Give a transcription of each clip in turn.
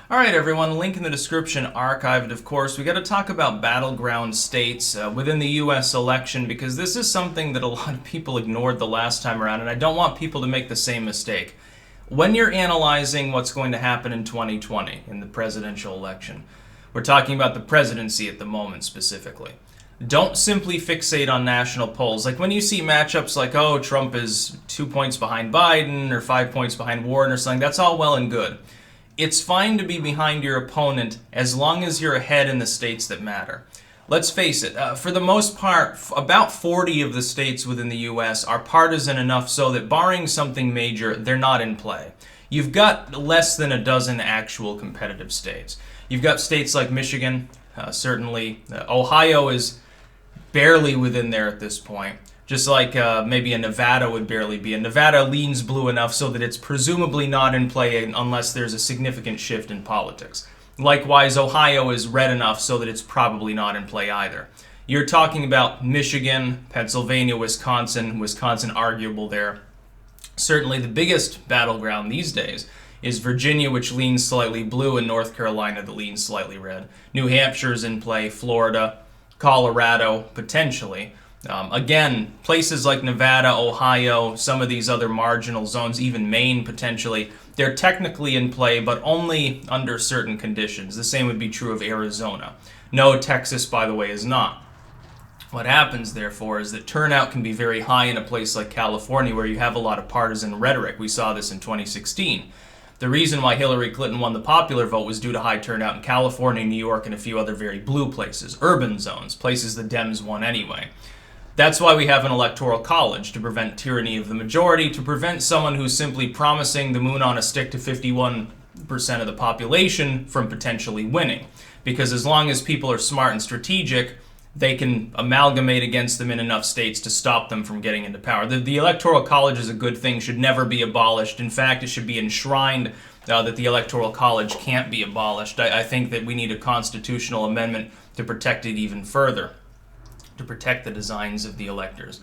All right, everyone, link in the description, archived, of course. We got to talk about battleground states within the U.S. election because this is something that a lot of people ignored the last time around, and I don't want people to make the same mistake. When you're analyzing what's going to happen in 2020 in the presidential election, we're talking about the presidency at the moment specifically. Don't simply fixate on national polls. Like when you see matchups like, oh, Trump is 2 points behind Biden or 5 points behind Warren or something, that's all well and good. It's fine to be behind your opponent as long as you're ahead in the states that matter. Let's face it, for the most part, about 40 of the states within the U.S. are partisan enough so that barring something major, they're not in play. You've got less than a dozen actual competitive states. You've got states like Michigan, certainly. Ohio is barely within there at this point. Just like maybe a Nevada would barely be. And Nevada leans blue enough so that it's presumably not in play unless there's a significant shift in politics. Likewise, Ohio is red enough so that it's probably not in play either. You're talking about Michigan, Pennsylvania, Wisconsin arguable there. Certainly the biggest battleground these days is Virginia, which leans slightly blue, and North Carolina that leans slightly red. New Hampshire's in play, Florida, Colorado, potentially. Again, places like Nevada, Ohio, some of these other marginal zones, even Maine potentially, they're technically in play, but only under certain conditions. The same would be true of Arizona. No, Texas, by the way, is not. What happens, therefore, is that turnout can be very high in a place like California where you have a lot of partisan rhetoric. We saw this in 2016. The reason why Hillary Clinton won the popular vote was due to high turnout in California, New York, and a few other very blue places, urban zones, places the Dems won anyway. That's why we have an electoral college, to prevent tyranny of the majority, to prevent someone who's simply promising the moon on a stick to 51% of the population from potentially winning. Because as long as people are smart and strategic, they can amalgamate against them in enough states to stop them from getting into power. The electoral college is a good thing, should never be abolished. In fact, it should be enshrined that the electoral college can't be abolished. I think that we need a constitutional amendment to protect it even further, to protect the designs of the electors.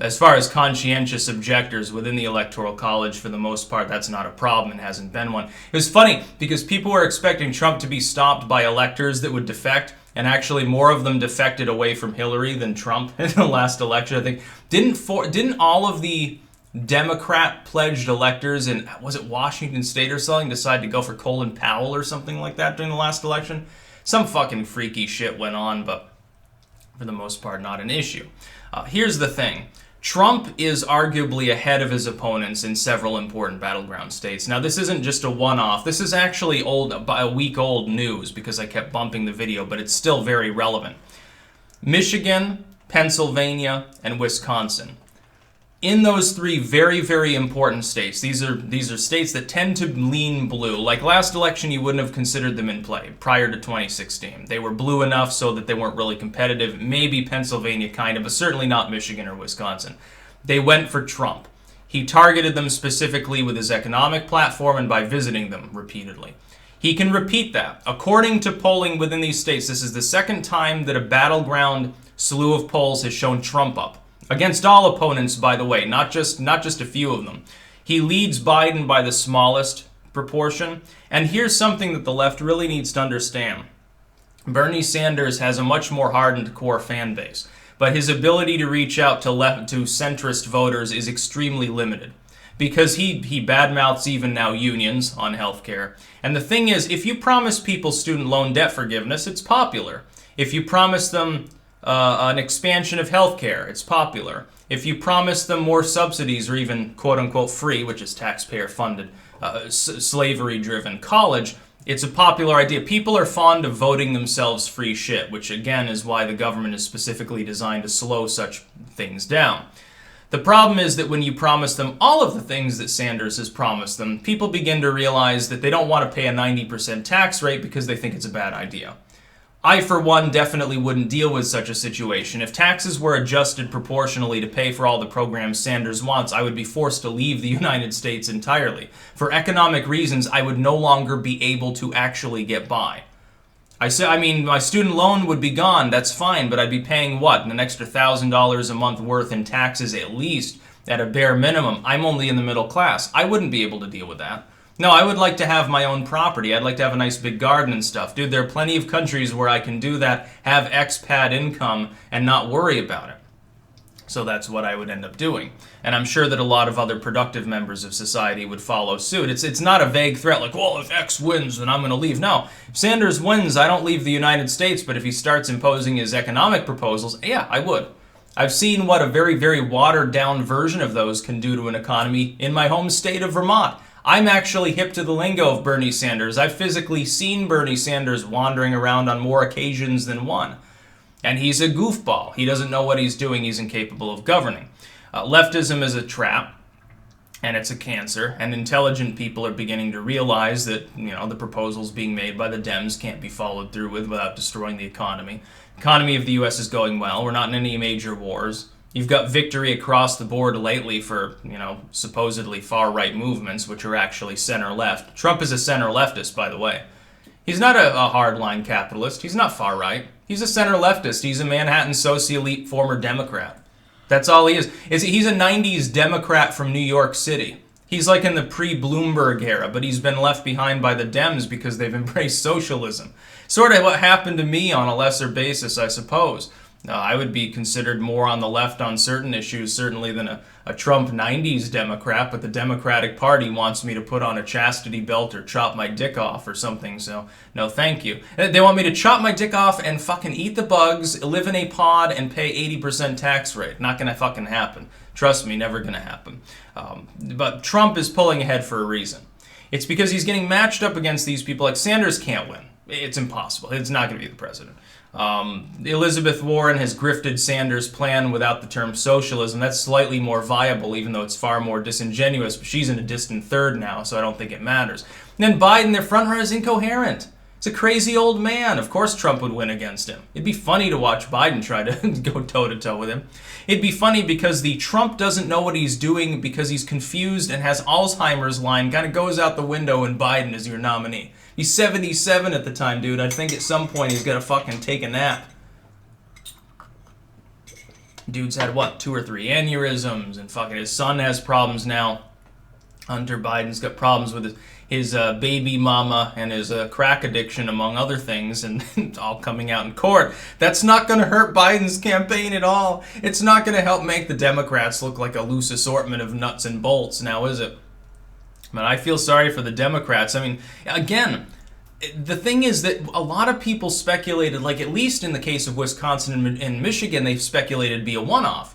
As far as conscientious objectors within the Electoral College, for the most part, that's not a problem and hasn't been one. It was funny because people were expecting Trump to be stopped by electors that would defect, and actually more of them defected away from Hillary than Trump in the last election. I think didn't all of the Democrat-pledged electors in, was it Washington State or something, decide to go for Colin Powell or something like that during the last election? Some fucking freaky shit went on, but for the most part, not an issue. Here's the thing. Trump is arguably ahead of his opponents in several important battleground states. Now, this isn't just a one-off. This is actually a week-old news because I kept bumping the video, but it's still very relevant. Michigan, Pennsylvania, and Wisconsin. In those three very, very important states, these are states that tend to lean blue. Like last election, you wouldn't have considered them in play prior to 2016. They were blue enough so that they weren't really competitive. Maybe Pennsylvania kind of, but certainly not Michigan or Wisconsin. They went for Trump. He targeted them specifically with his economic platform and by visiting them repeatedly. He can repeat that. According to polling within these states, this is the second time that a battleground slew of polls has shown Trump up. Against all opponents, by the way, not just a few of them. He leads Biden by the smallest proportion. And here's something that the left really needs to understand. Bernie Sanders has a much more hardened core fan base, but his ability to reach out to centrist voters is extremely limited because he badmouths even now unions on healthcare. And the thing is, if you promise people student loan debt forgiveness, it's popular. If you promise them an expansion of healthcare, it's popular. If you promise them more subsidies or even quote-unquote free, which is taxpayer-funded, slavery-driven college, it's a popular idea. People are fond of voting themselves free shit, which again is why the government is specifically designed to slow such things down. The problem is that when you promise them all of the things that Sanders has promised them, people begin to realize that they don't want to pay a 90% tax rate because they think it's a bad idea. I, for one, definitely wouldn't deal with such a situation. If taxes were adjusted proportionally to pay for all the programs Sanders wants, I would be forced to leave the United States entirely. For economic reasons, I would no longer be able to actually get by. My student loan would be gone, that's fine, but I'd be paying what? An extra $1,000 a month worth in taxes at least, at a bare minimum. I'm only in the middle class. I wouldn't be able to deal with that. No, I would like to have my own property. I'd like to have a nice big garden and stuff. Dude, there are plenty of countries where I can do that, have expat income, and not worry about it. So that's what I would end up doing. And I'm sure that a lot of other productive members of society would follow suit. It's not a vague threat like, well, if X wins, then I'm going to leave. No, if Sanders wins, I don't leave the United States, but if he starts imposing his economic proposals, yeah, I would. I've seen what a very, very watered-down version of those can do to an economy in my home state of Vermont. I'm actually hip to the lingo of Bernie Sanders. I've physically seen Bernie Sanders wandering around on more occasions than one. And he's a goofball. He doesn't know what he's doing. He's incapable of governing. Leftism is a trap, and it's a cancer, and intelligent people are beginning to realize that, the proposals being made by the Dems can't be followed through with without destroying the economy. The economy of the U.S. is going well. We're not in any major wars. You've got victory across the board lately for, supposedly far-right movements, which are actually center-left. Trump is a center-leftist, by the way. He's not a hardline capitalist. He's not far-right. He's a center-leftist. He's a Manhattan socialite former Democrat. That's all he is. He's a 90s Democrat from New York City. He's like in the pre-Bloomberg era, but he's been left behind by the Dems because they've embraced socialism. Sort of what happened to me on a lesser basis, I suppose. I would be considered more on the left on certain issues, certainly than a Trump 90s Democrat, but the Democratic Party wants me to put on a chastity belt or chop my dick off or something, so no thank you. They want me to chop my dick off and fucking eat the bugs, live in a pod, and pay 80% tax rate. Not gonna fucking happen. Trust me, never gonna happen. But Trump is pulling ahead for a reason. It's because he's getting matched up against these people. Like, Sanders can't win. It's impossible. It's not going to be the president. Elizabeth Warren has grifted Sanders' plan without the term socialism. That's slightly more viable, even though it's far more disingenuous. But she's in a distant third now, so I don't think it matters. And then Biden, their frontrunner, is incoherent. He's a crazy old man. Of course Trump would win against him. It'd be funny to watch Biden try to go toe-to-toe with him. It'd be funny because the Trump doesn't know what he's doing because he's confused and has Alzheimer's line kind of goes out the window when Biden is your nominee. He's 77 at the time, dude. I think at some point he's gonna fucking take a nap. Dude's had, 2 or 3 aneurysms, and fucking his son has problems now. Hunter Biden's got problems with his baby mama and his crack addiction, among other things, and it's all coming out in court. That's not going to hurt Biden's campaign at all. It's not going to help make the Democrats look like a loose assortment of nuts and bolts, now is it? But I feel sorry for the Democrats. I mean, again, the thing is that a lot of people speculated, like at least in the case of Wisconsin and Michigan, they've speculated it'd be a one-off.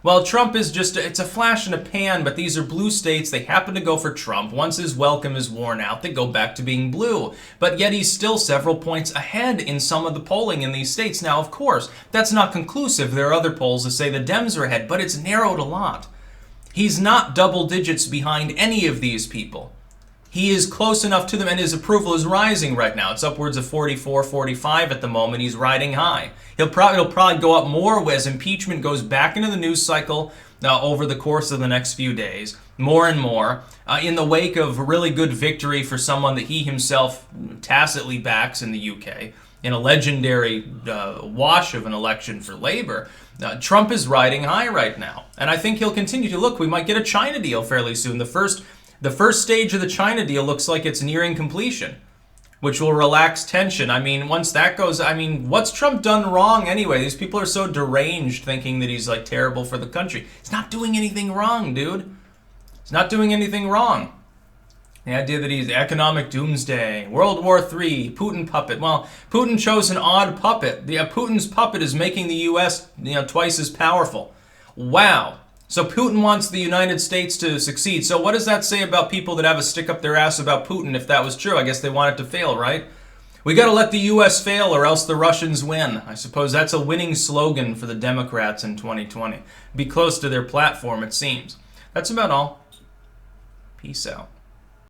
Well, Trump is just, it's a flash in a pan, but these are blue states. They happen to go for Trump. Once his welcome is worn out, they go back to being blue. But yet he's still several points ahead in some of the polling in these states. Now, of course, that's not conclusive. There are other polls that say the Dems are ahead, but it's narrowed a lot. He's not double digits behind any of these people. He is close enough to them, and his approval is rising right now. It's upwards of 44, 45 at the moment. He's riding high. He'll probably go up more as impeachment goes back into the news cycle over the course of the next few days, more and more, in the wake of a really good victory for someone that he himself tacitly backs in the UK, in a legendary wash of an election for Labour. Trump is riding high right now, and I think he'll continue to. Look, we might get a China deal fairly soon. The first stage of the China deal looks like it's nearing completion, which will relax tension. I mean, once that goes, what's Trump done wrong anyway? These people are so deranged thinking that he's like terrible for the country. He's not doing anything wrong, dude. He's not doing anything wrong. The idea that he's economic doomsday, World War III, Putin puppet. Well, Putin chose an odd puppet. Putin's puppet is making the U.S. Twice as powerful. Wow. So Putin wants the United States to succeed. So what does that say about people that have a stick up their ass about Putin if that was true? I guess they want it to fail, right? We got to let the U.S. fail or else the Russians win. I suppose that's a winning slogan for the Democrats in 2020. Be close to their platform, it seems. That's about all. Peace out.